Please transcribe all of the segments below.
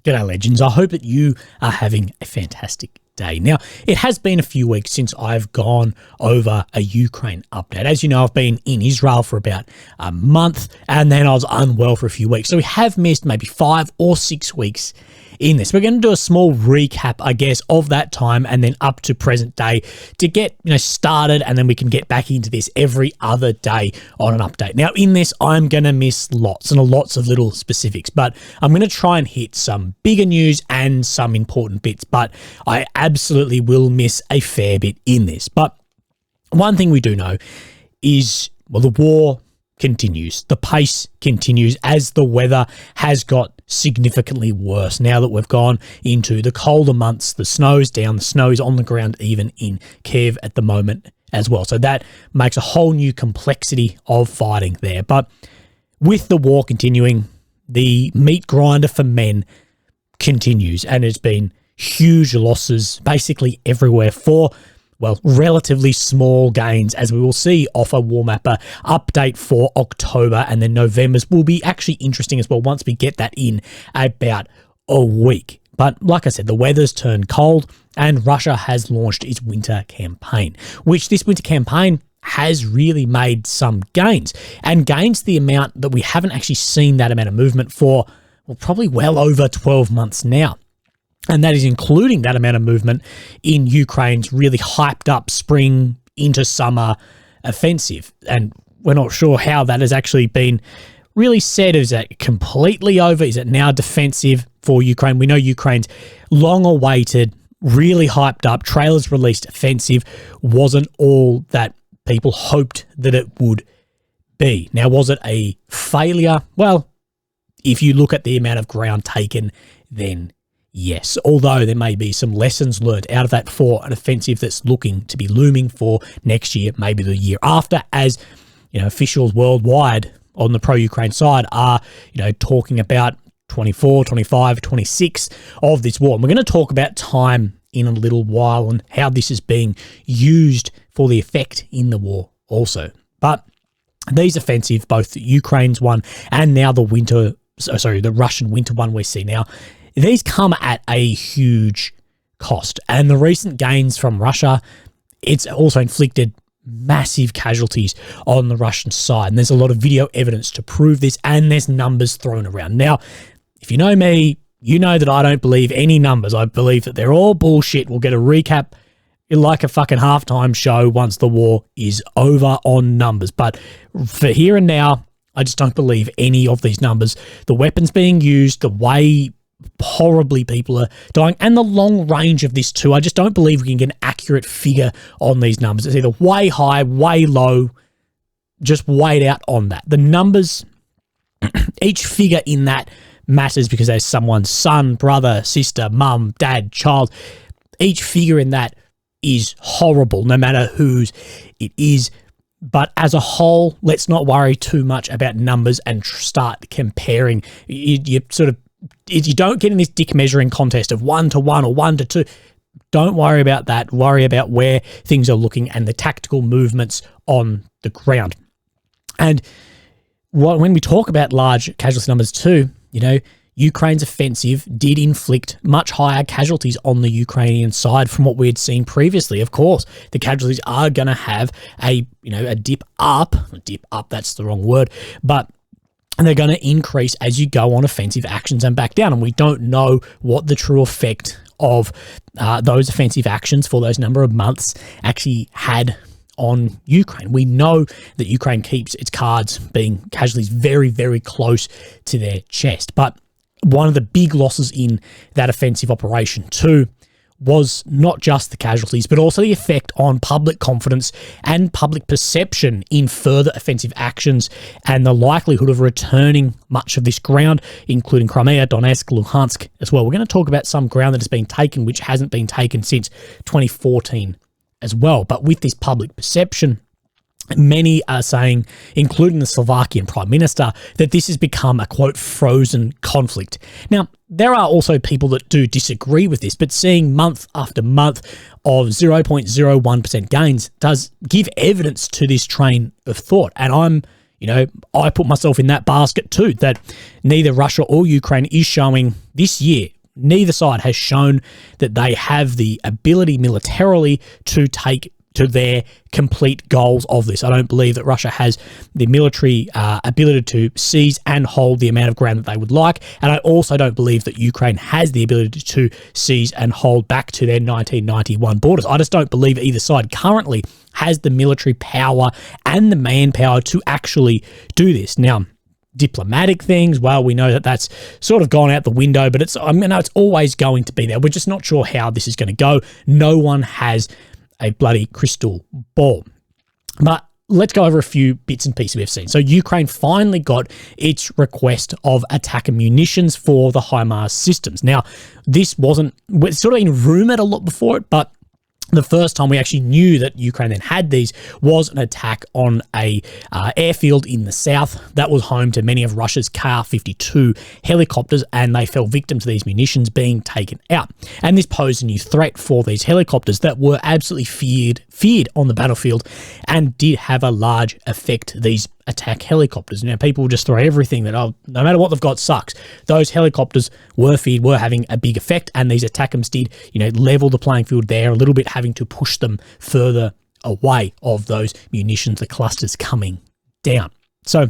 G'day legends, I hope that you are having a fantastic day. Now, it has been a few weeks since I've gone over a Ukraine update. As you know, I've been in Israel for about a month and then I was unwell for a few weeks. So we have missed maybe 5 or 6 weeks in this. We're going to do a small recap, I guess, of that time and then up to present day to get, started, and then we can get back into this every other day on an update. Now, in this, I'm going to miss lots and lots of little specifics, but I'm going to try and hit some bigger news and some important bits, but I absolutely will miss a fair bit in this. But one thing we do know is, well, the war continues. The pace continues as the weather has got significantly worse now that we've gone into the colder months. The snow's down, the snow is on the ground even in Kiev at the moment as well. So that makes a whole new complexity of fighting there. But with the war continuing, the meat grinder for men continues, and it's been huge losses basically everywhere for, well, relatively small gains, as we will see off a War Mapper update for October, and then November's will be actually interesting as well once we get that in about a week. But like I said, the weather's turned cold and Russia has launched its winter campaign, which this winter campaign has really made some gains, and gains the amount that we haven't actually seen that amount of movement for, well, probably well over 12 months now. And that is including that amount of movement in Ukraine's really hyped up spring into summer offensive. And we're not sure how that has actually been really said. Is that completely over? Is it now defensive for Ukraine? We know Ukraine's long awaited, really hyped up, trailers released offensive wasn't all that people hoped that it would be. Now, was it a failure? Well, if you look at the amount of ground taken, then yes, although there may be some lessons learned out of that for an offensive that's looking to be looming for next year, maybe the year after, as officials worldwide on the pro-Ukraine side are talking about 24, 25, 26 of this war. And we're going to talk about time in a little while and how this is being used for the effect in the war also. But these offensive, both Ukraine's one and now the Russian winter one we see now, these come at a huge cost. And the recent gains from Russia, it's also inflicted massive casualties on the Russian side. And there's a lot of video evidence to prove this, and there's numbers thrown around. Now, if you know me, you know that I don't believe any numbers. I believe that they're all bullshit. We'll get a recap like a fucking halftime show once the war is over on numbers. But for here and now, I just don't believe any of these numbers. The weapons being used, the way horribly people are dying, and the long range of this too. I just don't believe we can get an accurate figure on these numbers. It's either way high, way low, just weighed out on that. The numbers, each figure in that matters because there's someone's son, brother, sister, mum, dad, child. Each figure in that is horrible, no matter whose it is. But as a whole, let's not worry too much about numbers and start comparing. You don't get in this dick measuring contest of 1 to 1 or 1 to 2. Don't worry about that. Worry about where things are looking and the tactical movements on the ground. And when we talk about large casualty numbers too, Ukraine's offensive did inflict much higher casualties on the Ukrainian side from what we had seen previously. Of course, the casualties are going to have a dip up. Dip up, that's the wrong word, but they're going to increase as you go on offensive actions and back down. And we don't know what the true effect of those offensive actions for those number of months actually had on Ukraine. We know that Ukraine keeps its cards being casualties very, very close to their chest. But one of the big losses in that offensive operation too was not just the casualties, but also the effect on public confidence and public perception in further offensive actions and the likelihood of returning much of this ground, including Crimea, Donetsk, Luhansk as well. We're going to talk about some ground that has been taken, which hasn't been taken since 2014 as well. But with this public perception, many are saying, including the Slovakian Prime Minister, that this has become a, quote, frozen conflict. Now, there are also people that do disagree with this, but seeing month after month of 0.01% gains does give evidence to this train of thought. And I put myself in that basket too, that neither Russia or Ukraine is showing this year neither side has shown that they have the ability militarily to take to their complete goals of this. I don't believe that Russia has the military ability to seize and hold the amount of ground that they would like. And I also don't believe that Ukraine has the ability to seize and hold back to their 1991 borders. I just don't believe either side currently has the military power and the manpower to actually do this. Now, diplomatic things, well, we know that that's sort of gone out the window, but it's always going to be there. We're just not sure how this is going to go. No one has a bloody crystal ball. But let's go over a few bits and pieces we've seen. So Ukraine finally got its request of attacker munitions for the HIMARS systems. Now, this it's sort of been rumoured a lot before it, but the first time we actually knew that Ukraine then had these was an attack on a airfield in the south that was home to many of Russia's Kar-52 helicopters, and they fell victim to these munitions being taken out. And this posed a new threat for these helicopters that were absolutely feared on the battlefield and did have a large effect, these attack helicopters. Now, people just throw everything that, no matter what they've got sucks. Those helicopters were having a big effect, and these attackers did, level the playing field there a little bit, having to push them further away of those munitions, the clusters coming down. So,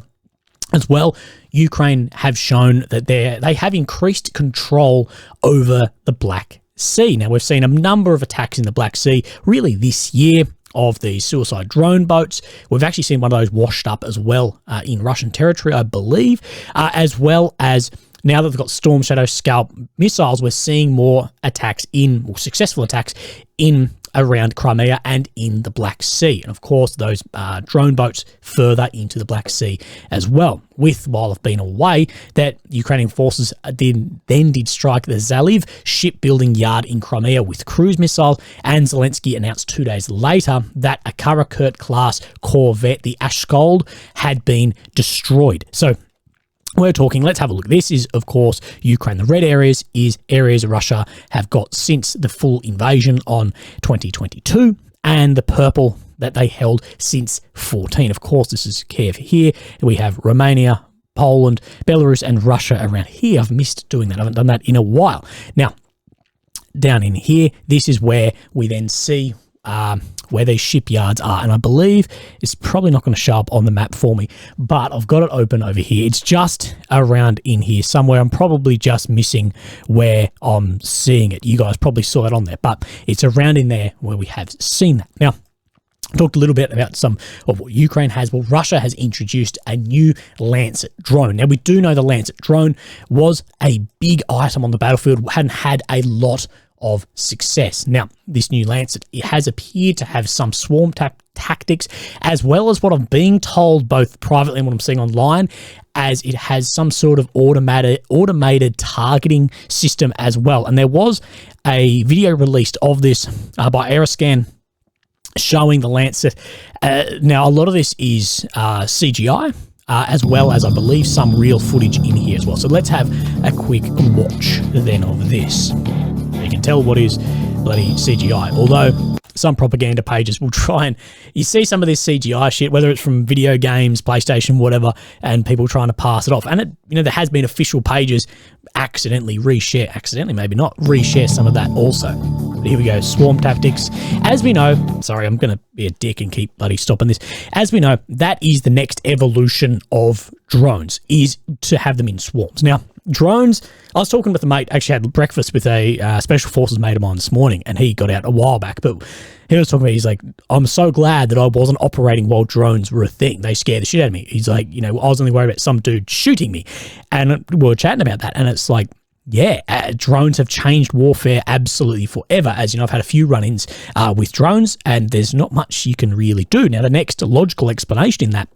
as well, Ukraine have shown that they have increased control over the Black Sea. Now, we've seen a number of attacks in the Black Sea really this year of these suicide drone boats. We've actually seen one of those washed up as well in Russian territory, I believe, as well as now that they've got Storm Shadow Scalp missiles, we're seeing more attacks successful attacks in around Crimea and in the Black Sea. And of course, those drone boats further into the Black Sea as well. While I've been away, that Ukrainian forces did strike the Zaliv shipbuilding yard in Crimea with cruise missiles, and Zelensky announced 2 days later that a Karakurt class corvette, the Ashkold, had been destroyed. So we're talking, let's have a look. This is, of course, Ukraine. The red areas is areas Russia have got since the full invasion on 2022, and the purple that they held since 14. Of course, this is Kiev here. We have Romania, Poland, Belarus, and Russia around here. I've missed doing that. I haven't done that in a while. Now, down in here, this is where we then see where these shipyards are, and I believe it's probably not going to show up on the map for me, but I've got it open over here. It's just around in here somewhere. I'm probably just missing where I'm seeing it. You guys probably saw it on there, but it's around in there where we have seen that. Now, I talked a little bit about some of what Ukraine has. Well, Russia has introduced a new Lancet drone. Now, we do know the Lancet drone was a big item on the battlefield, hadn't had a lot of success. Now, this new Lancet, it has appeared to have some swarm tactics, as well as what I'm being told both privately and what I'm seeing online, as it has some sort of automated targeting system as well. And there was a video released of this by Aeroscan showing the Lancet. Now, a lot of this is CGI, as well as, I believe, some real footage in here as well. So let's have a quick watch then of this. You can tell what is bloody CGI, although some propaganda pages will try and you see some of this CGI shit, whether it's from video games, PlayStation, whatever, and people trying to pass it off. And it, there has been official pages accidentally maybe not reshare some of that also. But here we go, swarm tactics. As we know, sorry, I'm going to be a dick and keep bloody stopping this. As we know, that is the next evolution of drones, is to have them in swarms. Now, drones, I was talking with a mate, actually had breakfast with a special forces mate of mine this morning, and he got out a while back, but he was talking about, he's like, I'm so glad that I wasn't operating while drones were a thing. They scared the shit out of me. He's like, I was only worried about some dude shooting me. And we were chatting about that, and it's like, yeah, drones have changed warfare absolutely forever. As you know, I've had a few run-ins with drones, and there's not much you can really do. Now, the next logical explanation in that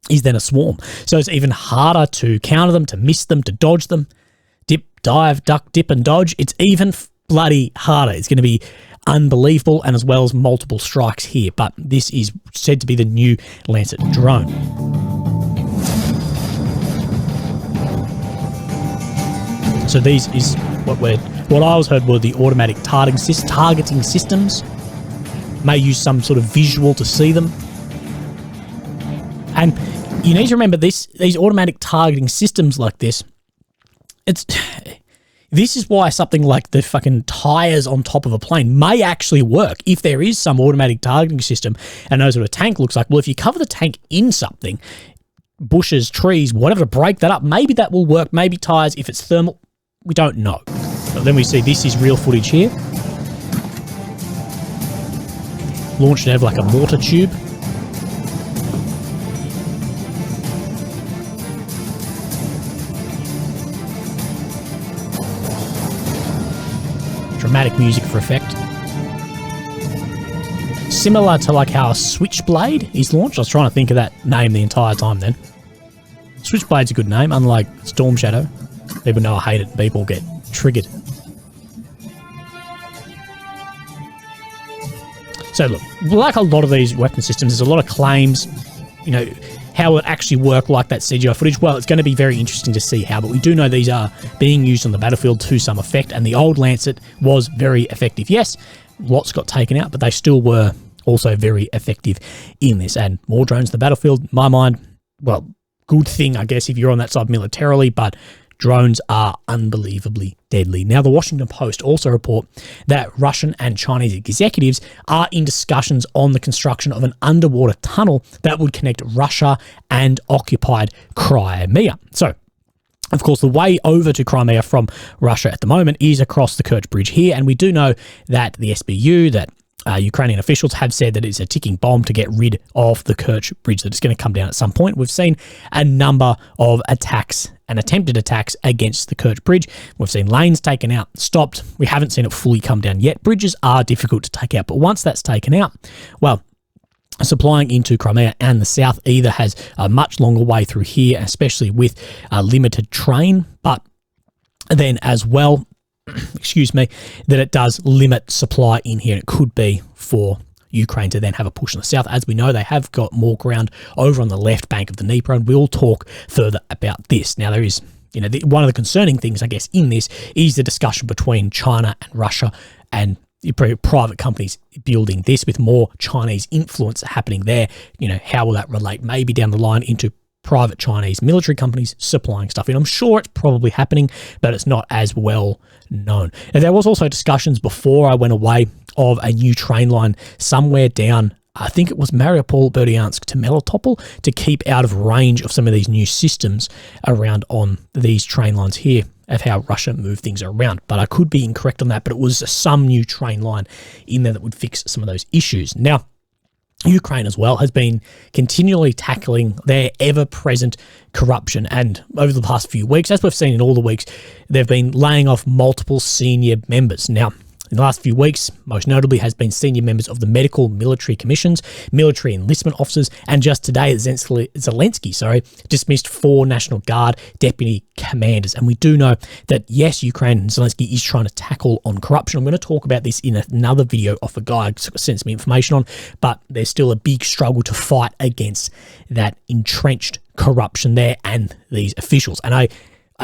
is then a swarm. So it's even harder to counter them, to miss them, to dodge them. Dip, dive, duck, dip, and dodge. It's even bloody harder. It's going to be unbelievable, and as well as multiple strikes here. But this is said to be the new Lancet drone. So these is what I was heard were the automatic targeting systems. May use some sort of visual to see them. And you need to remember these automatic targeting systems like this, This is why something like the fucking tires on top of a plane may actually work if there is some automatic targeting system and knows what a tank looks like. Well, if you cover the tank in something, bushes, trees, whatever, to break that up, maybe that will work. Maybe tires, if it's thermal, we don't know. But then we see this is real footage here. Launched out of like a mortar tube. Dramatic music for effect. Similar to like how a Switchblade is launched. I was trying to think of that name the entire time then. Switchblade's a good name, unlike Storm Shadow. People know I hate it. People get triggered. So look, like a lot of these weapon systems, there's a lot of claims, you know, how it actually work like that CGI footage. Well, it's going to be very interesting to see how, but we do know these are being used on the battlefield to some effect, and the old Lancet was very effective. Yes, lots got taken out, but they still were also very effective in this. And more drones on the battlefield, in my mind, well, good thing, I guess, if you're on that side militarily, but drones are unbelievably deadly. Now, the Washington Post also report that Russian and Chinese executives are in discussions on the construction of an underwater tunnel that would connect Russia and occupied Crimea. So, of course, the way over to Crimea from Russia at the moment is across the Kerch Bridge here, and we do know that the SBU, that Ukrainian officials have said that it's a ticking bomb to get rid of the Kerch Bridge, that it's going to come down at some point. We've seen a number of attacks and attempted attacks against the Kerch Bridge. We've seen lanes taken out, stopped. We haven't seen it fully come down yet. Bridges are difficult to take out, but once that's taken out, well, supplying into Crimea and the south either has a much longer way through here, especially with a limited train, but then as well, excuse me, that it does limit supply in here. It could be for Ukraine to then have a push in the south. As we know, they have got more ground over on the left bank of the Dnieper, and we'll talk further about this. Now, there is, you know, one of the concerning things, I guess, in this is the discussion between China and Russia and private companies building this with more Chinese influence happening there. You know, how will that relate maybe down the line into private Chinese military companies supplying stuff in? I'm sure it's probably happening, but it's not as well known. And there was also discussions before I went away of a new train line somewhere down, I think it was Mariupol, Berdyansk to Melitopol, to keep out of range of some of these new systems around on these train lines here, of how Russia moved things around. But I could be incorrect on that, but it was some new train line in there that would fix some of those issues. Now, Ukraine as well has been continually tackling their ever-present corruption, and over the past few weeks, as we've seen in all the weeks, they've been laying off multiple senior members. Now, in the last few weeks, most notably has been senior members of the medical military commissions, military enlistment officers, and just today, Zelensky dismissed 4 National Guard deputy commanders. And we do know that, yes, Ukraine and Zelensky is trying to tackle on corruption. I'm going to talk about this in another video off a guy sends me information on, but there's still a big struggle to fight against that entrenched corruption there and these officials. And I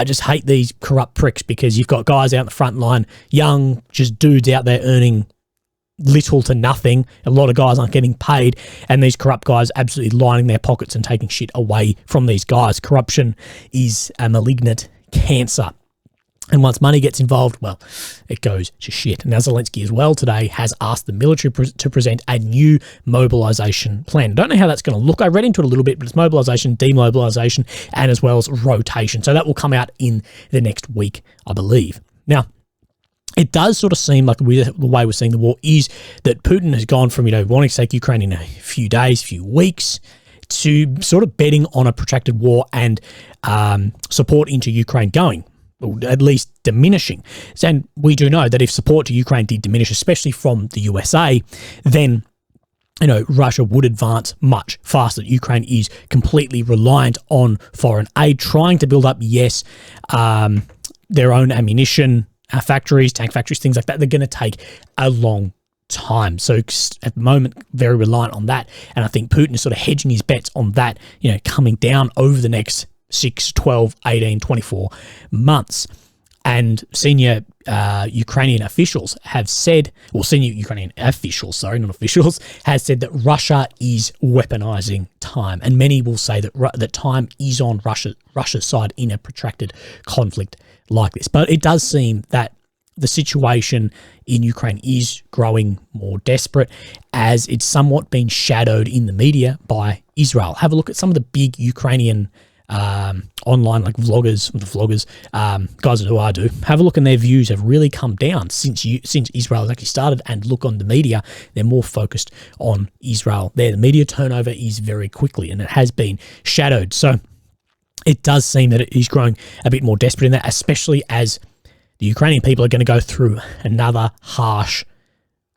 just hate these corrupt pricks, because you've got guys out in the front line, young, just dudes out there earning little to nothing. A lot of guys aren't getting paid, and these corrupt guys absolutely lining their pockets and taking shit away from these guys. Corruption is a malignant cancer. And once money gets involved, well, it goes to shit. Now, Zelensky as well today has asked the military to present a new mobilization plan. I don't know how that's going to look. I read into it a little bit, but it's mobilization, demobilization, and as well as rotation. So that will come out in the next week, I believe. Now, it does sort of seem like the way we're seeing the war is that Putin has gone from, wanting to take Ukraine in a few days, few weeks, to sort of betting on a protracted war and support into Ukraine going, or at least diminishing. And we do know that if support to Ukraine did diminish, especially from the USA, then Russia would advance much faster. Ukraine is completely reliant on foreign aid, trying to build up, yes, their own ammunition factories, tank factories, things like that. They're going to take a long time. So at the moment, very reliant on that. And I think Putin is sort of hedging his bets on that, coming down over the next 6, 12, 18, 24 months. And senior Ukrainian officials have said, senior Ukrainian officials, not officials, has said that Russia is weaponizing time. And many will say that that time is on Russia's side in a protracted conflict like this. But it does seem that the situation in Ukraine is growing more desperate, as it's somewhat been shadowed in the media by Israel. Have a look at some of the big Ukrainian online, like vloggers, guys who I do. Have a look, and their views have really come down since Israel has actually started. And look on the media, they're more focused on Israel. There, the media turnover is very quickly, and it has been shadowed. So it does seem that it is growing a bit more desperate in that, especially as the Ukrainian people are going to go through another harsh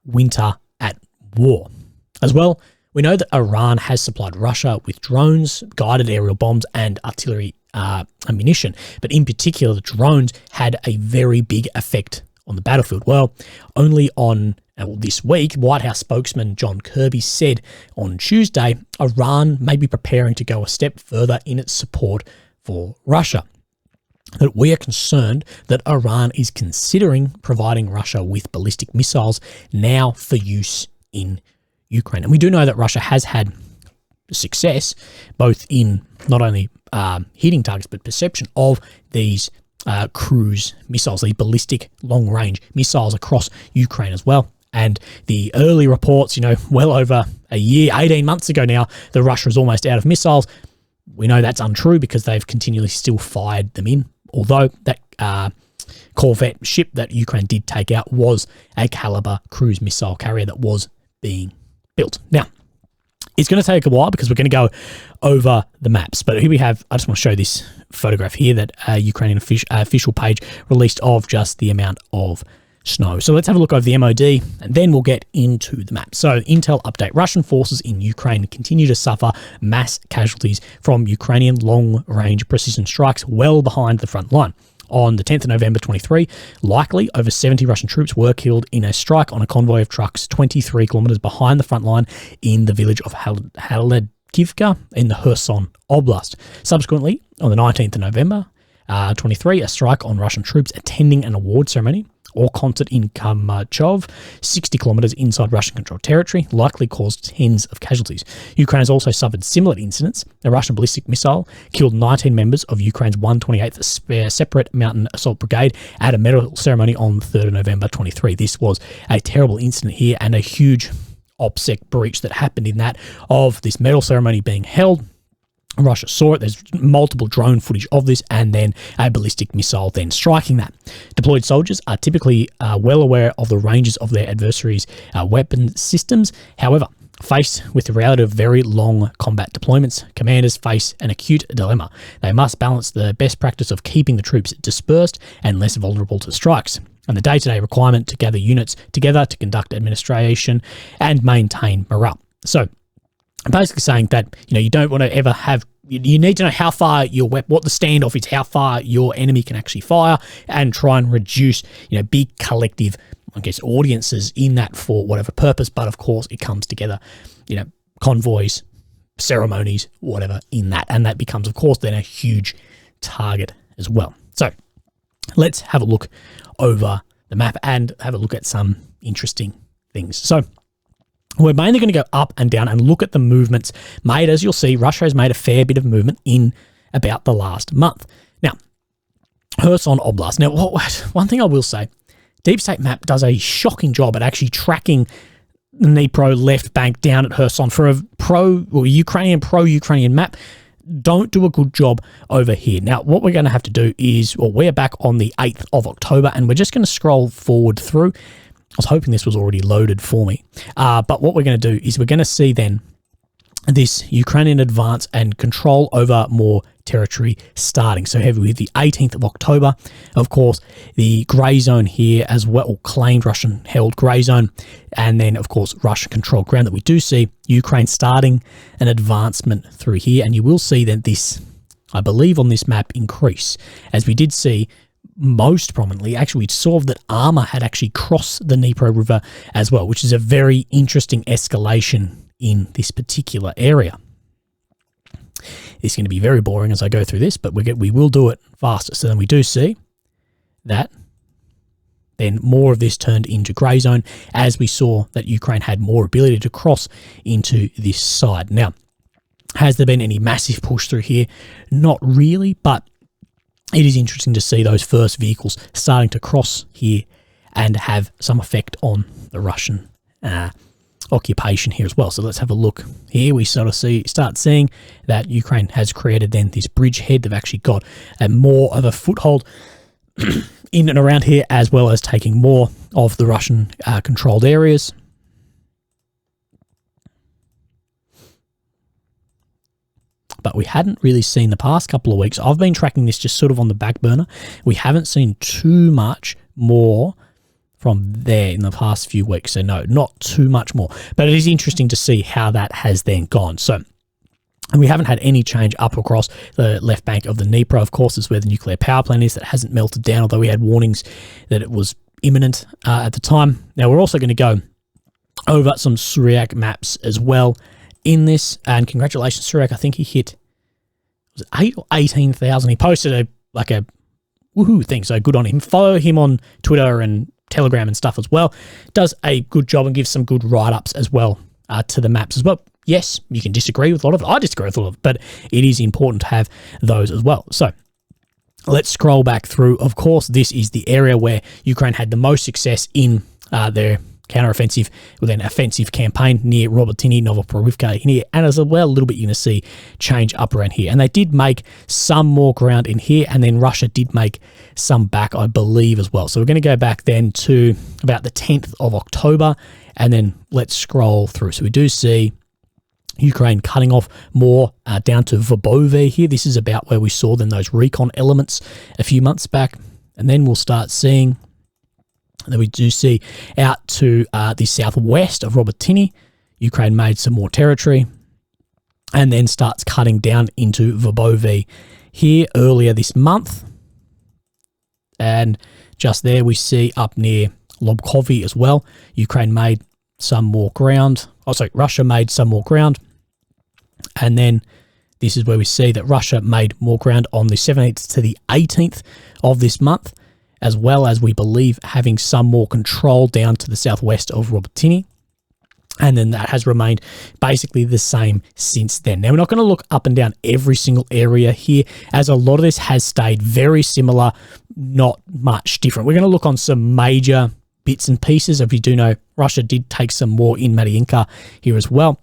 winter at war. As well, we know that Iran has supplied Russia with drones, guided aerial bombs, and artillery ammunition. But in particular, the drones had a very big effect on the battlefield. Well, only on this week, White House spokesman John Kirby said on Tuesday, Iran may be preparing to go a step further in its support for Russia. That we are concerned that Iran is considering providing Russia with ballistic missiles now for use in Ukraine. And we do know that Russia has had success both in not only hitting targets, but perception of these cruise missiles, these ballistic long-range missiles across Ukraine as well. And the early reports, well over a year, 18 months ago now, that Russia is almost out of missiles. We know that's untrue because they've continually still fired them in. Although that corvette ship that Ukraine did take out was a Caliber cruise missile carrier that was being built. Now, it's going to take a while because we're going to go over the maps. But here we have, I just want to show this photograph here that a Ukrainian official page released of just the amount of snow. So let's have a look over the MOD, and then we'll get into the map. So intel update: Russian forces in Ukraine continue to suffer mass casualties from Ukrainian long-range precision strikes well behind the front line. On the 10th of November 23, likely over 70 Russian troops were killed in a strike on a convoy of trucks 23 kilometers behind the front line in the village of Haledkivka in the Kherson Oblast. Subsequently, on the 19th of November 23, a strike on Russian troops attending an award ceremony or concert in Kamachov, 60 kilometers inside Russian-controlled territory, likely caused tens of casualties. Ukraine has also suffered similar incidents. A Russian ballistic missile killed 19 members of Ukraine's 128th Separate Mountain Assault Brigade at a medal ceremony on the 3rd of November 23. This was a terrible incident here and a huge OPSEC breach that happened in that of this medal ceremony being held. Russia saw it. There's multiple drone footage of this, and then a ballistic missile then striking that. Deployed soldiers are typically well aware of the ranges of their adversaries' weapon systems. However, faced with the reality of very long combat deployments, commanders face an acute dilemma. They must balance the best practice of keeping the troops dispersed and less vulnerable to strikes, and the day-to-day requirement to gather units together to conduct administration and maintain morale. So, I'm basically saying that, you don't want to ever have, you need to know how far your weapon, what the standoff is, how far your enemy can actually fire, and try and reduce, big collective, audiences in that for whatever purpose. But of course, it comes together, convoys, ceremonies, whatever in that. And that becomes, of course, then a huge target as well. So let's have a look over the map and have a look at some interesting things. So we're mainly going to go up and down and look at the movements made. As you'll see, Russia has made a fair bit of movement in about the last month. Now, Kherson Oblast. Now, one thing I will say, Deep State Map does a shocking job at actually tracking the Dnipro left bank down at Kherson. For a pro-Ukrainian map, don't do a good job over here. Now, what we're going to have to do is, we're back on the 8th of October, and we're just going to scroll forward through. I was hoping this was already loaded for me. But what we're going to do is we're going to see then this Ukrainian advance and control over more territory starting. So here with the 18th of October, of course, the grey zone here as well, claimed Russian-held grey zone, and then, of course, Russian-controlled ground that we do see Ukraine starting an advancement through here. And you will see that this, I believe, on this map increase, as we did see most prominently, actually, we saw that armor had actually crossed the Dnipro River as well, which is a very interesting escalation in this particular area. It's going to be very boring as I go through this, but we will do it faster. So then we do see that then more of this turned into grey zone, as we saw that Ukraine had more ability to cross into this side. Now, has there been any massive push through here? Not really, but it is interesting to see those first vehicles starting to cross here and have some effect on the Russian occupation here as well. So let's have a look here. We sort of start seeing that Ukraine has created then this bridgehead. They've actually got more of a foothold in and around here, as well as taking more of the Russian controlled areas. But we hadn't really seen the past couple of weeks. I've been tracking this just sort of on the back burner. We haven't seen too much more from there in the past few weeks. So no, not too much more. But it is interesting to see how that has then gone. So, and we haven't had any change up across the left bank of the Dnipro. Of course, is where the nuclear power plant is. That hasn't melted down, although we had warnings that it was imminent at the time. Now, we're also going to go over some Syriac maps as well in this, and congratulations, Surak. I think he hit, was it 8 or 18,000? He posted a woohoo thing, so good on him. Follow him on Twitter and Telegram and stuff as well. Does a good job and gives some good write-ups as well to the maps as well. Yes, you can disagree with a lot of it. I disagree with a lot of it, but it is important to have those as well. So let's scroll back through. Of course, this is the area where Ukraine had the most success in their counter-offensive, well then offensive campaign near Robotyne, Novoprorivka here, and as well a little bit you're going to see change up around here. And they did make some more ground in here, and then Russia did make some back, I believe, as well. So we're going to go back then to about the 10th of October, and then let's scroll through. So we do see Ukraine cutting off more down to Verbove here. This is about where we saw then those recon elements a few months back, and then we'll start seeing that we do see out to the southwest of Robotyne. Ukraine made some more territory and then starts cutting down into Verbove here earlier this month. And just there we see up near Lobkovy as well, Ukraine made some more ground. Oh, sorry, Russia made some more ground. And then this is where we see that Russia made more ground on the 17th to the 18th of this month, as well as we believe having some more control down to the southwest of Robotyne. And then that has remained basically the same since then. Now, we're not going to look up and down every single area here, as a lot of this has stayed very similar, not much different. We're going to look on some major bits and pieces. If you do know, Russia did take some more in Mariinka here as well.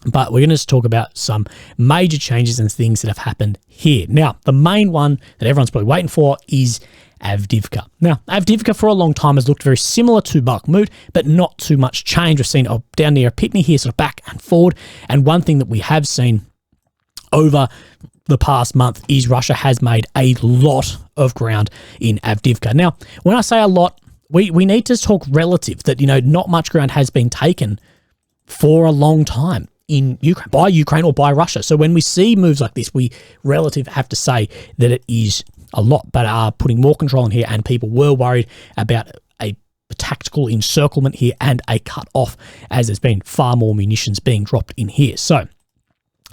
But we're going to just talk about some major changes and things that have happened here. Now, the main one that everyone's probably waiting for is Avdiivka. Now, Avdiivka for a long time has looked very similar to Bakhmut, but not too much change. We've seen down near Pitny here, sort of back and forward. And one thing that we have seen over the past month is Russia has made a lot of ground in Avdiivka. Now, when I say a lot, we need to talk relative, that, you know, not much ground has been taken for a long time in Ukraine, by Ukraine or by Russia. So when we see moves like this, we relative have to say that it is a lot, but are putting more control in here, and people were worried about a tactical encirclement here and a cut off, as there's been far more munitions being dropped in here. So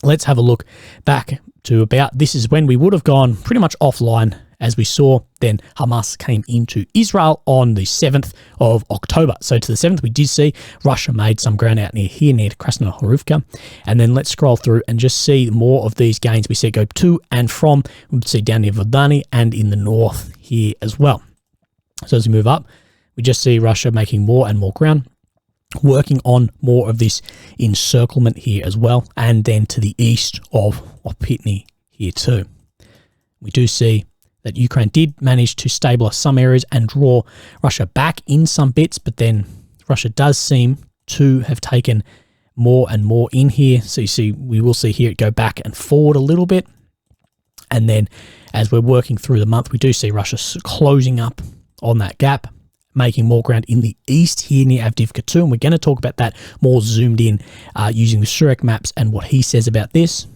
let's have a look back to about, this is when we would have gone pretty much offline, as we saw then Hamas came into Israel on the 7th of October. So to the 7th, we did see Russia made some ground out near here, near Krasnohorivka. And then let's scroll through and just see more of these gains. We see go to and from, we see down near Vodani and in the north here as well. So as we move up, we just see Russia making more and more ground, working on more of this encirclement here as well. And then to the east of Pitny here too. We do see that Ukraine did manage to stabilize some areas and draw Russia back in some bits, but then Russia does seem to have taken more and more in here. So you see, we will see here it go back and forward a little bit. And then as we're working through the month, we do see Russia closing up on that gap, making more ground in the east here near Avdiivka too. And we're going to talk about that more zoomed in using the Surak maps and what he says about this.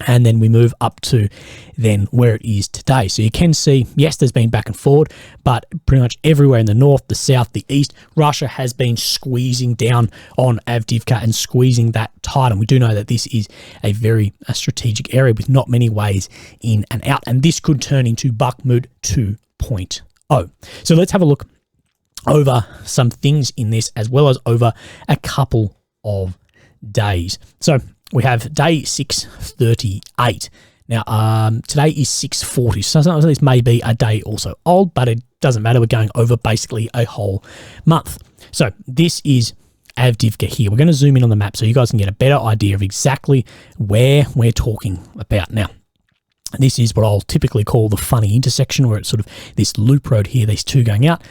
And then we move up to then where it is today. So you can see, yes, there's been back and forward, but pretty much everywhere in the north, the south, the east, Russia has been squeezing down on Avdiivka and squeezing that tight. And we do know that this is a very strategic area with not many ways in and out. And this could turn into Bakhmut 2.0. So let's have a look over some things in this, as well as over a couple of days. So we have day 638. Now, today is 6:40, so some of this may be a day also old, but it doesn't matter. We're going over basically a whole month. So this is Avdiivka here. We're going to zoom in on the map so you guys can get a better idea of exactly where we're talking about. Now, this is what I'll typically call the funny intersection, where it's sort of this loop road here, these two going out.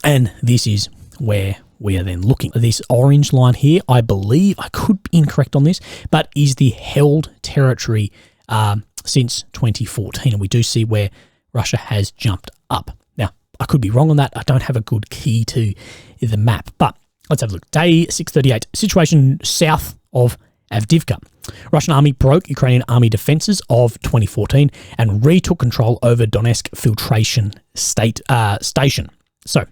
And this is where we are then looking. This orange line here, I believe, I could be incorrect on this, but is the held territory since 2014. And we do see where Russia has jumped up. Now, I could be wrong on that. I don't have a good key to the map, but let's have a look. Day 638, situation south of Avdiivka. Russian army broke Ukrainian army defenses of 2014 and retook control over Donetsk filtration station. So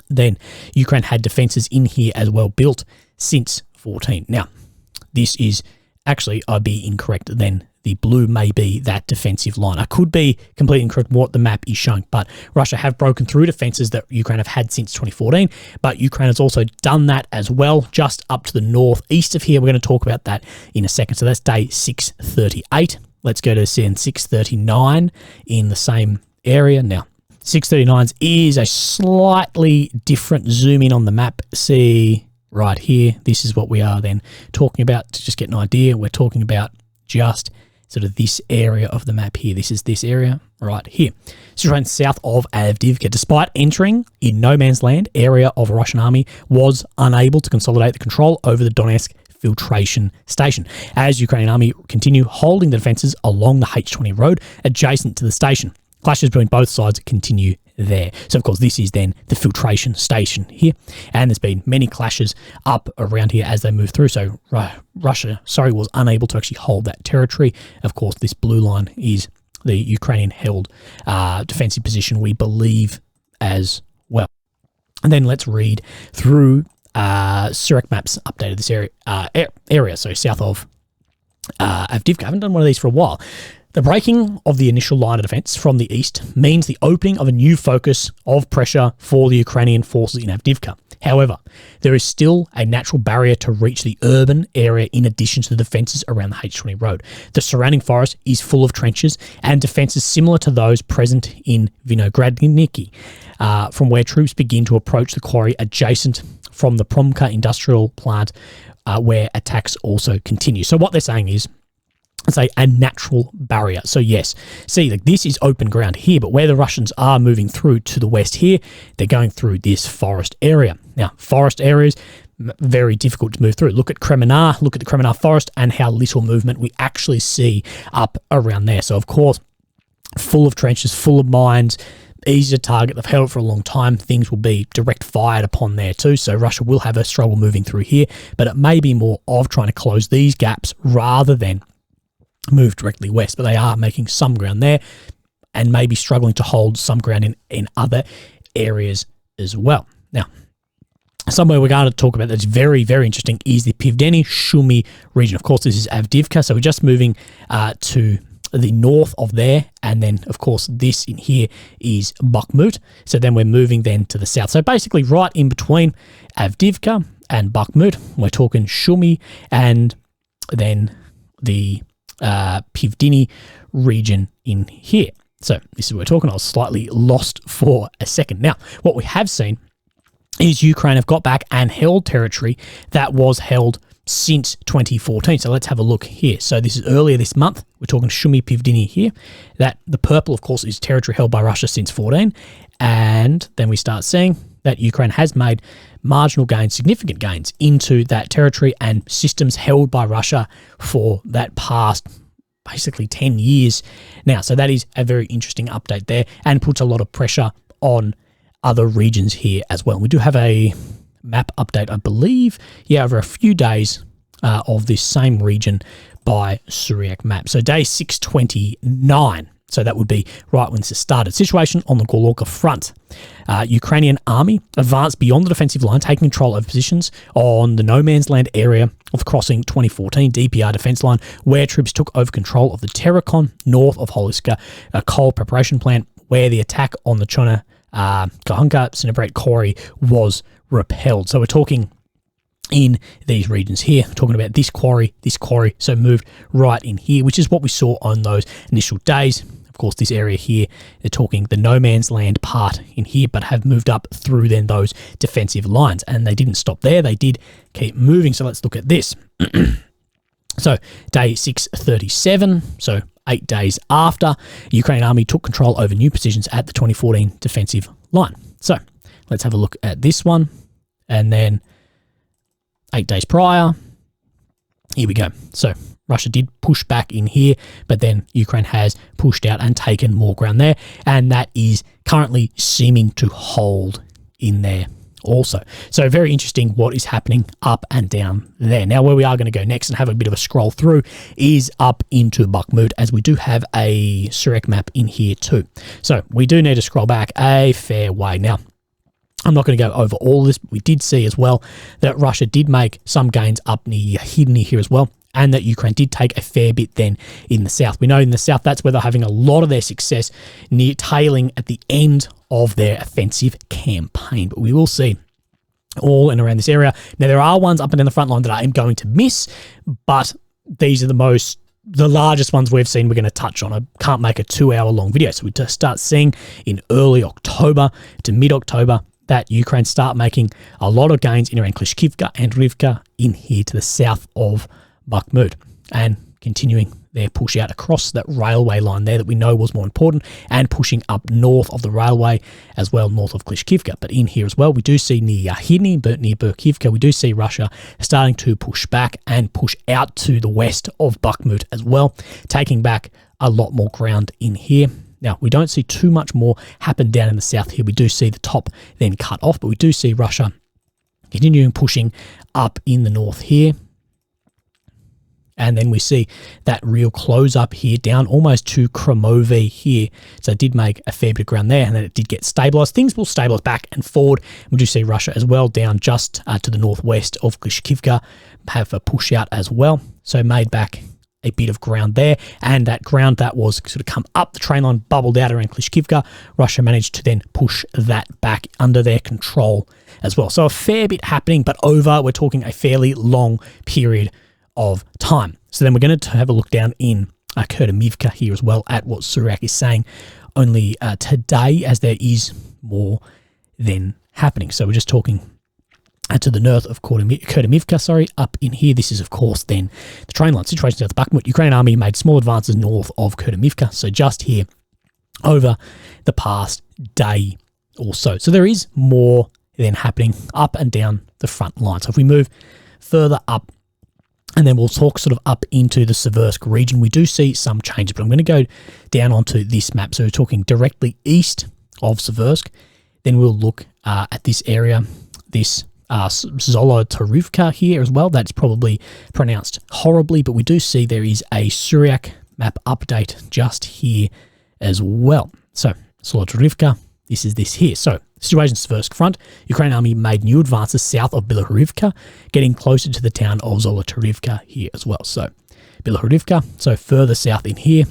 then Ukraine had defenses in here as well built since 14. Now, this is actually, I'd be incorrect then. The blue may be that defensive line. I could be completely incorrect what the map is showing, but Russia have broken through defenses that Ukraine have had since 2014, but Ukraine has also done that as well, just up to the northeast of here. We're going to talk about that in a second. So that's day 638. Let's go to CN 639 in the same area. Now, 639 is a slightly different zoom in on the map. See right here, this is what we are then talking about. To just get an idea, we're talking about just sort of this area of the map here. This is this area right here. Situation south of Avdiivka. Despite entering in no man's land, area of a Russian army was unable to consolidate the control over the Donetsk filtration station, as Ukrainian army continue holding the defences along the H20 road adjacent to the station. Clashes between both sides continue there. So, of course, this is then the filtration station here. And there's been many clashes up around here as they move through. So, Russia, was unable to actually hold that territory. Of course, this blue line is the Ukrainian-held defensive position, we believe, as well. And then let's read through Surak Maps updated this area, so south of Avdiivka. I haven't done one of these for a while. The breaking of the initial line of defence from the east means the opening of a new focus of pressure for the Ukrainian forces in Avdiivka. However, there is still a natural barrier to reach the urban area in addition to the defences around the H20 road. The surrounding forest is full of trenches and defences similar to those present in Vinogradniki, from where troops begin to approach the quarry adjacent from the Promka industrial plant, where attacks also continue. So what they're saying is, say, a natural barrier. So yes, see, like this is open ground here, but where the Russians are moving through to the west here, they're going through this forest area. Now, forest areas, very difficult to move through. Look at Kremenar, look at the Kremenar forest and how little movement we actually see up around there. So of course, full of trenches, full of mines, easy to target. They've held it for a long time. Things will be direct fired upon there too. So Russia will have a struggle moving through here, but it may be more of trying to close these gaps rather than move directly west, but they are making some ground there and maybe struggling to hold some ground in other areas as well. Now, somewhere we're going to talk about that's very, very interesting is the Pivdeni Shumi region. Of course, this is Avdiivka, so we're just moving to the north of there, and then, of course, this in here is Bakhmut. So then we're moving then to the south. So basically right in between Avdiivka and Bakhmut, we're talking Shumi and then the Pivdeni region in here. So this is what we're talking. I was slightly lost for a second. Now, what we have seen is Ukraine have got back and held territory that was held since 2014. So let's have a look here. So this is earlier this month. We're talking Shumi Pivdeni here. That the purple, of course, is territory held by Russia since 14. And then we start seeing that Ukraine has made marginal gains, significant gains into that territory and systems held by Russia for that past basically 10 years now. So that is a very interesting update there and puts a lot of pressure on other regions here as well. We do have a map update, I believe, over a few days of this same region by Surak Map. So day 629. So that would be right when this started. Situation on the Gorlorka front. Ukrainian army advanced beyond the defensive line, taking control of positions on the no man's land area of crossing 2014 DPR defense line, where troops took over control of the Terrakon north of Holiska, a coal preparation plant, where the attack on the Chona Kahunka Cinnabrate quarry was repelled. So we're talking in these regions here, talking about this quarry, so moved right in here, which is what we saw on those initial days. Of course, this area here, they're talking the no man's land part in here, but have moved up through then those defensive lines, and they didn't stop there, they did keep moving. So let's look at this. So day 637, so 8 days after, Ukraine army took control over new positions at the 2014 defensive line. So let's have a look at this one, and then 8 days prior, here we go. So Russia did push back in here, but then Ukraine has pushed out and taken more ground there, and that is currently seeming to hold in there also. So very interesting what is happening up and down there. Now, where we are going to go next and have a bit of a scroll through is up into Bakhmut, as we do have a Surak map in here too. So we do need to scroll back a fair way. Now, I'm not going to go over all of this, but we did see as well that Russia did make some gains up near Hidny here as well, and that Ukraine did take a fair bit then in the south. We know in the south, that's where they're having a lot of their success, near tailing at the end of their offensive campaign. But we will see all in around this area. Now, there are ones up and down the front line that I am going to miss, but these are the largest ones we've seen we're going to touch on. I can't make a 2-hour long video. So we just start seeing in early October to mid-October that Ukraine start making a lot of gains in around Klishkivka and Rivka in here to the south of Bakhmut, and continuing their push out across that railway line there that we know was more important, and pushing up north of the railway as well, north of Klishkivka. But in here as well, we do see near Yahidny, but near Burkivka, we do see Russia starting to push back and push out to the west of Bakhmut as well, taking back a lot more ground in here. Now, we don't see too much more happen down in the south here. We do see the top then cut off, but we do see Russia continuing pushing up in the north here. And then we see that real close up here down almost to Kremovy here. So it did make a fair bit of ground there, and then it did get stabilized. Things will stabilize back and forward. We do see Russia as well down just to the northwest of Klishkivka have a push out as well. So made back a bit of ground there, and that ground that was sort of come up the train line, bubbled out around Klishkivka, Russia managed to then push that back under their control as well. So a fair bit happening, but we're talking a fairly long period of time. So then we're going to have a look down in Kurtamivka here as well at what Surak is saying only today, as there is more than happening. So we're just talking to the north of Kurtamivka, up in here. This is, of course, then the train line situation south of Bakhmut. Ukraine army made small advances north of Kurtamivka, so just here over the past day or so. So there is more than happening up and down the front line. So if we move further up, and then we'll talk sort of up into the Seversk region, we do see some changes, but I'm going to go down onto this map. So we're talking directly east of Seversk. Then we'll look at this area, this Zolotarivka here as well. That's probably pronounced horribly, but we do see there is a Surak map update just here as well. So Zolotarivka, this is this here. So situation Seversk front, Ukraine army made new advances south of Bilohorivka, getting closer to the town of Zolotarivka here as well. So Bilohorivka, so further south in here,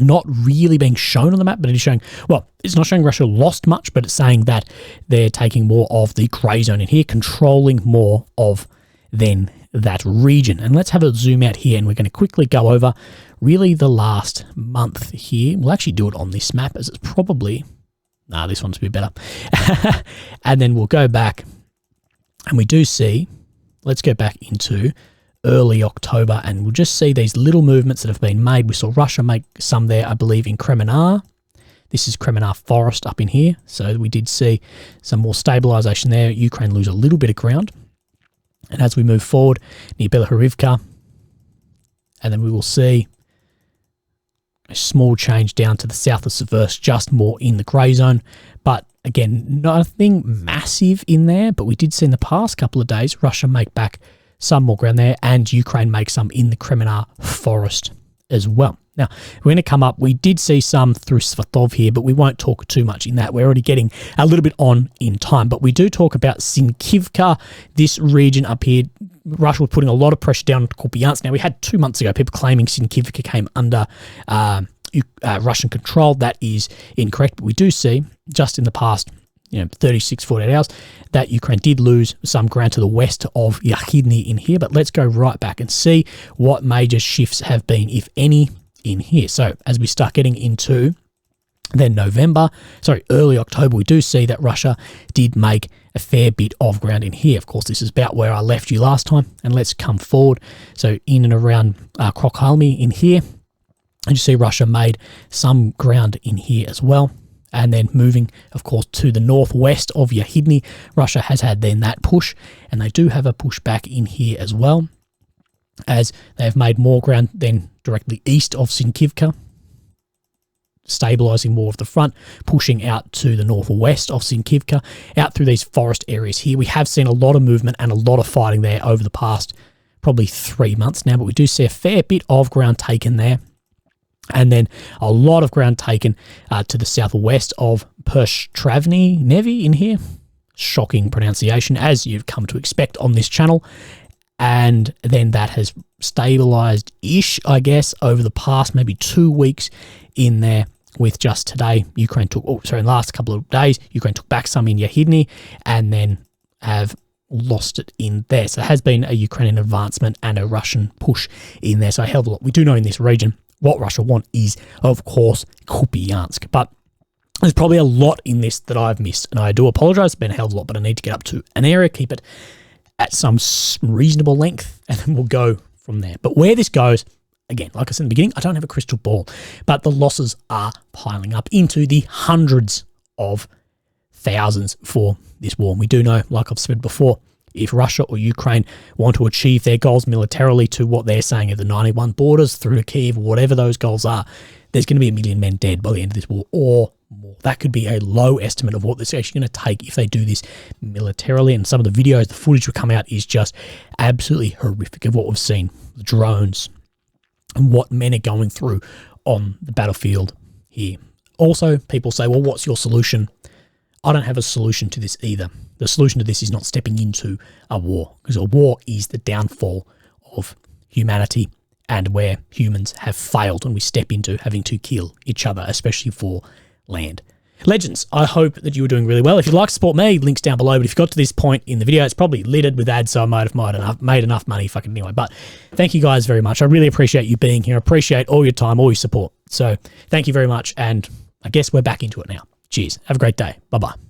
not really being shown on the map, but it is showing, well, it's not showing Russia lost much, but it's saying that they're taking more of the grey zone in here, controlling more of then that region. And let's have a zoom out here, and we're going to quickly go over really the last month here. We'll actually do it on this map, as it's probably... this one's a bit better. And then we'll go back, and we do see, let's go back into early October, and we'll just see these little movements that have been made. We saw Russia make some there, I believe, in Kremenar. This is Kremenar Forest up in here. So we did see some more stabilization there. Ukraine lose a little bit of ground. And as we move forward near Bilohorivka, and then we will see a small change down to the south of Seversk, just more in the grey zone. But again, nothing massive in there. But we did see in the past couple of days, Russia make back some more ground there, and Ukraine make some in the Kremenar Forest as well. Now, we're going to come up. We did see some through Svatov here, but we won't talk too much in that. We're already getting a little bit on in time. But we do talk about Sinkivka, this region up here. Russia was putting a lot of pressure down on Kupiansk. Now, we had 2 months ago people claiming Sinkivka came under Russian control. That is incorrect. But we do see, just in the past 36, 48 hours, that Ukraine did lose some ground to the west of Yahidny in here. But let's go right back and see what major shifts have been, if any, in here. So as we start getting into then early October, we do see that Russia did make a fair bit of ground in here. Of course, this is about where I left you last time. And let's come forward. So in and around Krokhalmy in here, and you see Russia made some ground in here as well. And then moving, of course, to the northwest of Yahidny, Russia has had then that push, and they do have a push back in here as well, as they've made more ground then directly east of Sinkivka, stabilizing more of the front, pushing out to the northwest of Sinkivka, out through these forest areas here. We have seen a lot of movement and a lot of fighting there over the past probably 3 months now, but we do see a fair bit of ground taken there. And then a lot of ground taken to the southwest of Pershtravny Nevi in here. Shocking pronunciation, as you've come to expect on this channel. And then that has stabilized-ish, I guess, over the past maybe 2 weeks in there, with just today, in the last couple of days, Ukraine took back some in Yahidny and then have lost it in there. So there has been a Ukrainian advancement and a Russian push in there. So a hell of a lot. We do know in this region what Russia want is, of course, Kupiansk. But there's probably a lot in this that I've missed, and I do apologize. It's been a hell of a lot, but I need to get up to an area, keep it at some reasonable length, and then we'll go from there. But where this goes, again, like I said in the beginning, I don't have a crystal ball, but the losses are piling up into the hundreds of thousands for this war. And we do know, like I've said before, if Russia or Ukraine want to achieve their goals militarily to what they're saying of the 91 borders through to Kyiv, whatever those goals are, there's going to be 1 million men dead by the end of this war or more. That could be a low estimate of what this is actually going to take if they do this militarily. And some of the videos, the footage will come out is just absolutely horrific of what we've seen. The drones and what men are going through on the battlefield here. Also, people say, well, what's your solution? I don't have a solution to this either. The solution to this is not stepping into a war, because a war is the downfall of humanity and where humans have failed and we step into having to kill each other, especially for land. Legends, I hope that you were doing really well. If you'd like to support me, links down below. But if you got to this point in the video, it's probably littered with ads, so I might have made enough money fucking anyway. But thank you guys very much. I really appreciate you being here. I appreciate all your time, all your support. So thank you very much, and I guess we're back into it now. Cheers. Have a great day. Bye-bye.